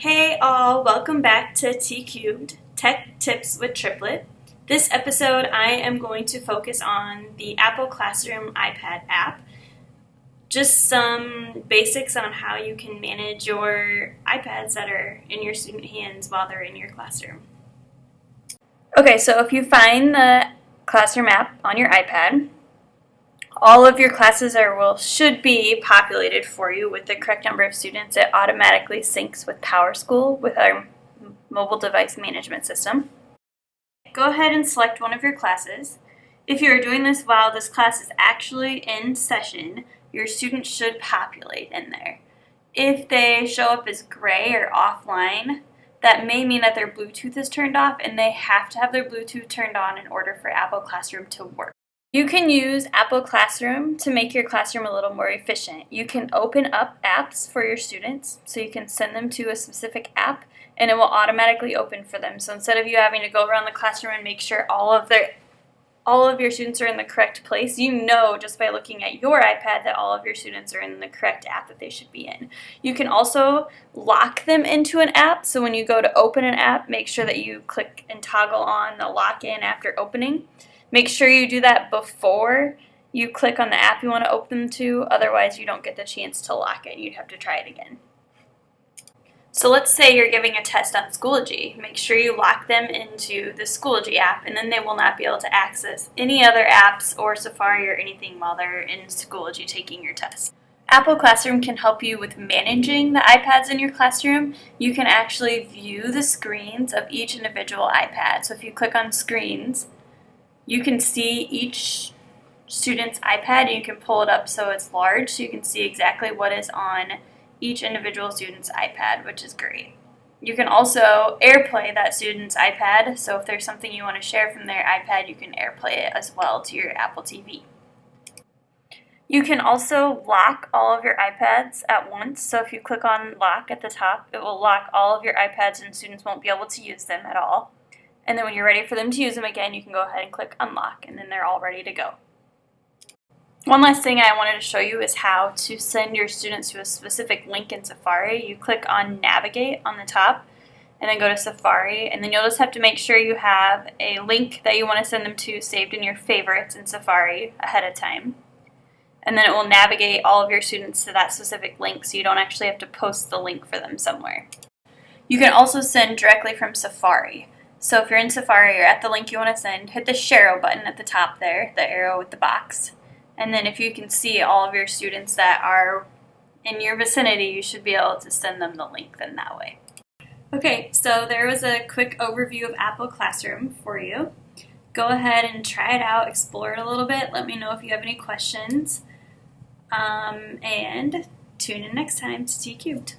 Hey all, welcome back to T Cubed, Tech Tips with Triplet. This episode I am going to focus on the Apple Classroom iPad app. Just some basics on how you can manage your iPads that are in your student hands while they're in your classroom. Okay, so if you find the Classroom app on your iPad, all of your classes should be populated for you with the correct number of students. It automatically syncs with PowerSchool with our mobile device management system. Go ahead and select one of your classes. If you are doing this while this class is actually in session, your students should populate in there. If they show up as gray or offline, that may mean that their Bluetooth is turned off and they have to have their Bluetooth turned on in order for Apple Classroom to work. You can use Apple Classroom to make your classroom a little more efficient. You can open up apps for your students, so you can send them to a specific app and it will automatically open for them. So instead of you having to go around the classroom and make sure all of your students are in the correct place, you know just by looking at your iPad that all of your students are in the correct app that they should be in. You can also lock them into an app, so when you go to open an app, make sure that you click and toggle on the lock in after opening. Make sure you do that before you click on the app you want to open them to, otherwise you don't get the chance to lock it and you'd have to try it again. So let's say you're giving a test on Schoology. Make sure you lock them into the Schoology app and then they will not be able to access any other apps or Safari or anything while they're in Schoology taking your test. Apple Classroom can help you with managing the iPads in your classroom. You can actually view the screens of each individual iPad. So if you click on screens, you can see each student's iPad and you can pull it up so it's large so you can see exactly what is on each individual student's iPad, which is great. You can also AirPlay that student's iPad, so if there's something you want to share from their iPad, you can AirPlay it as well to your Apple TV. You can also lock all of your iPads at once, so if you click on lock at the top, it will lock all of your iPads and students won't be able to use them at all. And then when you're ready for them to use them again, you can go ahead and click unlock, and then they're all ready to go. One last thing I wanted to show you is how to send your students to a specific link in Safari. You click on Navigate on the top, and then go to Safari, and then you'll just have to make sure you have a link that you want to send them to saved in your favorites in Safari ahead of time. And then it will navigate all of your students to that specific link, so you don't actually have to post the link for them somewhere. You can also send directly from Safari. So if you're in Safari or at the link you want to send, hit the Share button at the top there, the arrow with the box. And then if you can see all of your students that are in your vicinity, you should be able to send them the link then that way. Okay, so there was a quick overview of Apple Classroom for you. Go ahead and try it out, explore it a little bit. Let me know if you have any questions. And tune in next time to T Cubed.